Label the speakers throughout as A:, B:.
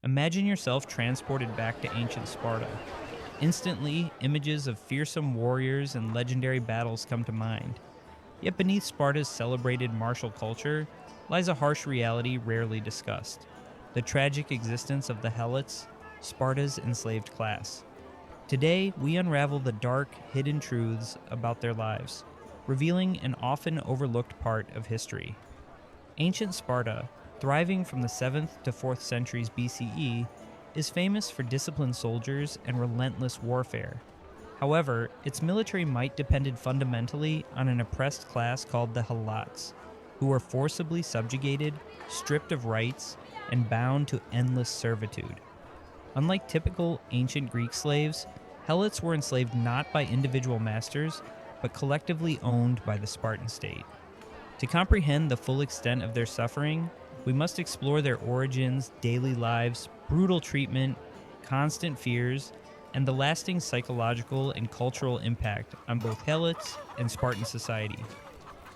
A: Imagine yourself transported back to ancient Sparta. Instantly, images of fearsome warriors and legendary battles come to mind. Yet beneath Sparta's celebrated martial culture lies a harsh reality rarely discussed: the tragic existence of the Helots, Sparta's enslaved class. Today, we unravel the dark, hidden truths about their lives, revealing an often overlooked part of history. Ancient Sparta, thriving from the 7th to 4th centuries BCE, is famous for disciplined soldiers and relentless warfare. However, its military might depended fundamentally on an oppressed class called the Helots, who were forcibly subjugated, stripped of rights, and bound to endless servitude. Unlike typical ancient Greek slaves, Helots were enslaved not by individual masters, but collectively owned by the Spartan state. To comprehend the full extent of their suffering, we must explore their origins, daily lives, brutal treatment, constant fears, and the lasting psychological and cultural impact on both Helots and Spartan society.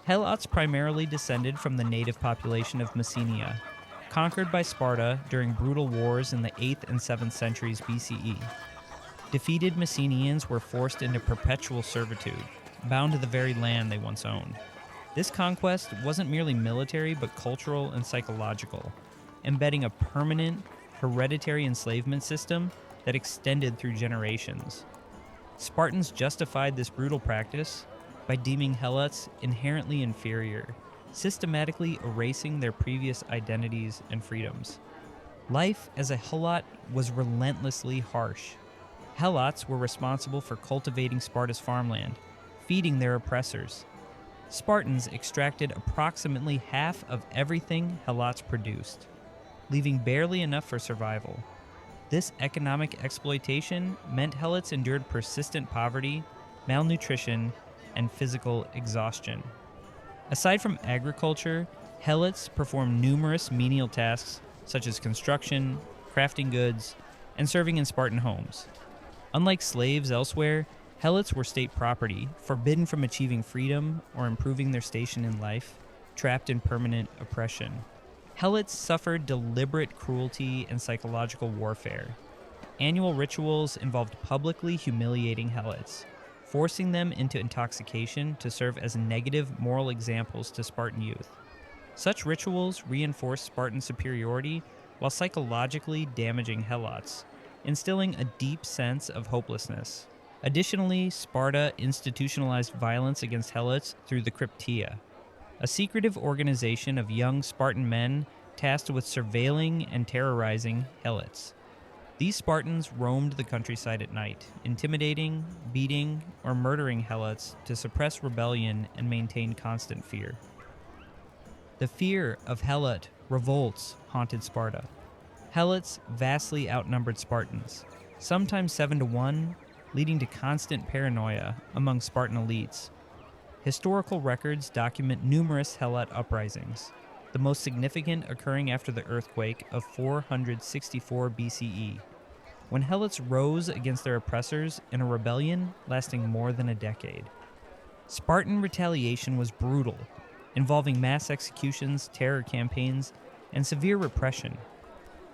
A: Helots primarily descended from the native population of Messenia, conquered by Sparta during brutal wars in the 8th and 7th centuries BCE. Defeated Messenians were forced into perpetual servitude, bound to the very land they once owned. This conquest wasn't merely military but cultural and psychological, embedding a permanent, hereditary enslavement system that extended through generations. Spartans justified this brutal practice by deeming Helots inherently inferior, systematically erasing their previous identities and freedoms. Life as a Helot was relentlessly harsh. Helots were responsible for cultivating Sparta's farmland, feeding their oppressors. Spartans extracted approximately half of everything Helots produced, leaving barely enough for survival. This economic exploitation meant Helots endured persistent poverty, malnutrition, and physical exhaustion. Aside from agriculture, Helots performed numerous menial tasks such as construction, crafting goods, and serving in Spartan homes. Unlike slaves elsewhere, Helots were state property, forbidden from achieving freedom or improving their station in life, trapped in permanent oppression. Helots suffered deliberate cruelty and psychological warfare. Annual rituals involved publicly humiliating Helots, forcing them into intoxication to serve as negative moral examples to Spartan youth. Such rituals reinforced Spartan superiority while psychologically damaging Helots, instilling a deep sense of hopelessness. Additionally, Sparta institutionalized violence against Helots through the Cryptia, a secretive organization of young Spartan men tasked with surveilling and terrorizing Helots. These Spartans roamed the countryside at night, intimidating, beating, or murdering Helots to suppress rebellion and maintain constant fear. The fear of Helot revolts haunted Sparta. Helots vastly outnumbered Spartans, sometimes 7-1, leading to constant paranoia among Spartan elites. Historical records document numerous Helot uprisings, the most significant occurring after the earthquake of 464 BCE, when Helots rose against their oppressors in a rebellion lasting more than a decade. Spartan retaliation was brutal, involving mass executions, terror campaigns, and severe repression.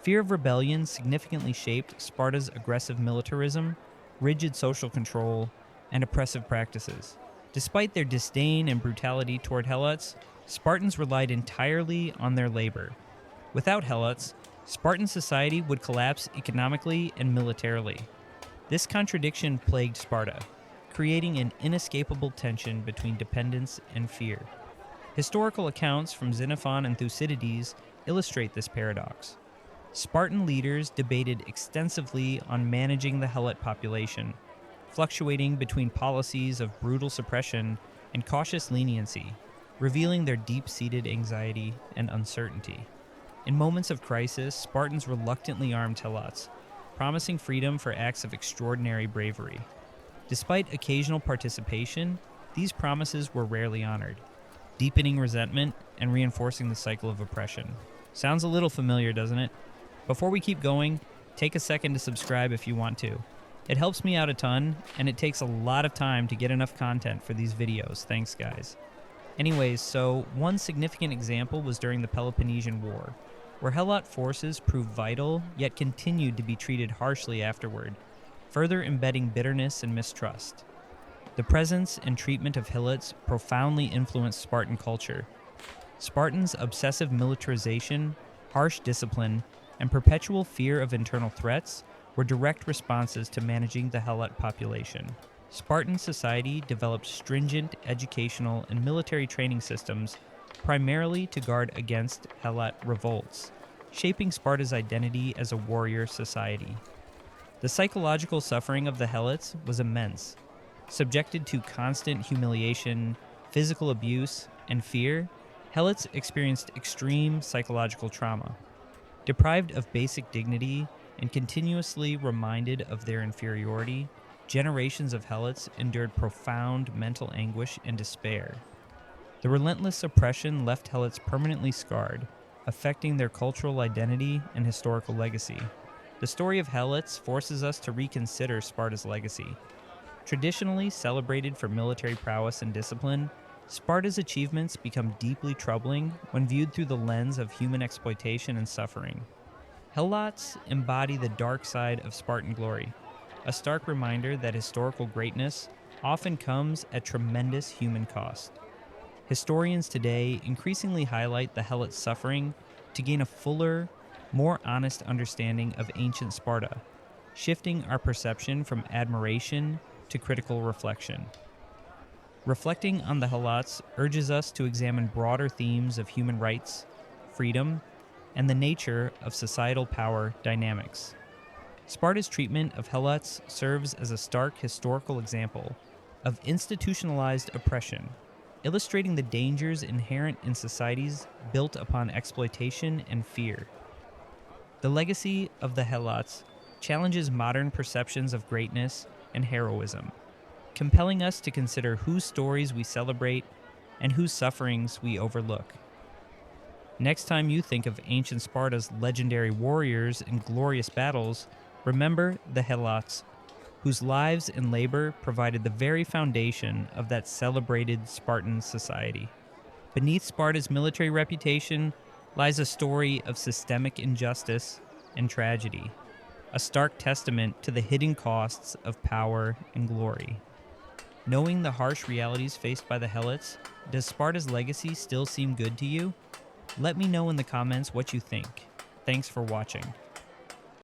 A: Fear of rebellion significantly shaped Sparta's aggressive militarism, rigid social control, and oppressive practices. Despite their disdain and brutality toward Helots, Spartans relied entirely on their labor. Without Helots, Spartan society would collapse economically and militarily. This contradiction plagued Sparta, creating an inescapable tension between dependence and fear. Historical accounts from Xenophon and Thucydides illustrate this paradox. Spartan leaders debated extensively on managing the Helot population, fluctuating between policies of brutal suppression and cautious leniency, revealing their deep-seated anxiety and uncertainty. In moments of crisis, Spartans reluctantly armed Helots, promising freedom for acts of extraordinary bravery. Despite occasional participation, these promises were rarely honored, deepening resentment and reinforcing the cycle of oppression. Sounds a little familiar, doesn't it? Before we keep going, take a second to subscribe if you want to. It helps me out a ton, and it takes a lot of time to get enough content for these videos. Thanks, guys. Anyways, so one significant example was during the Peloponnesian War. where Helot forces proved vital yet continued to be treated harshly afterward, further embedding bitterness and mistrust. The presence and treatment of Helots profoundly influenced Spartan culture. Spartans' obsessive militarization, harsh discipline, and perpetual fear of internal threats were direct responses to managing the Helot population. Spartan society developed stringent educational and military training systems primarily to guard against Helot revolts, shaping Sparta's identity as a warrior society. The psychological suffering of the Helots was immense. Subjected to constant humiliation, physical abuse, and fear, Helots experienced extreme psychological trauma. Deprived of basic dignity and continuously reminded of their inferiority, generations of Helots endured profound mental anguish and despair. The relentless oppression left Helots permanently scarred, affecting their cultural identity and historical legacy. The story of Helots forces us to reconsider Sparta's legacy. Traditionally celebrated for military prowess and discipline, Sparta's achievements become deeply troubling when viewed through the lens of human exploitation and suffering. Helots embody the dark side of Spartan glory, a stark reminder that historical greatness often comes at tremendous human cost. Historians today increasingly highlight the Helot suffering to gain a fuller, more honest understanding of ancient Sparta, shifting our perception from admiration to critical reflection. Reflecting on the Helots urges us to examine broader themes of human rights, freedom, and the nature of societal power dynamics. Sparta's treatment of Helots serves as a stark historical example of institutionalized oppression, illustrating the dangers inherent in societies built upon exploitation and fear. The legacy of the Helots challenges modern perceptions of greatness and heroism, compelling us to consider whose stories we celebrate and whose sufferings we overlook. Next time you think of ancient Sparta's legendary warriors and glorious battles, remember the Helots, whose lives and labor provided the very foundation of that celebrated Spartan society. Beneath Sparta's military reputation lies a story of systemic injustice and tragedy, a stark testament to the hidden costs of power and glory. Knowing the harsh realities faced by the Helots, does Sparta's legacy still seem good to you? Let me know in the comments what you think. Thanks for watching.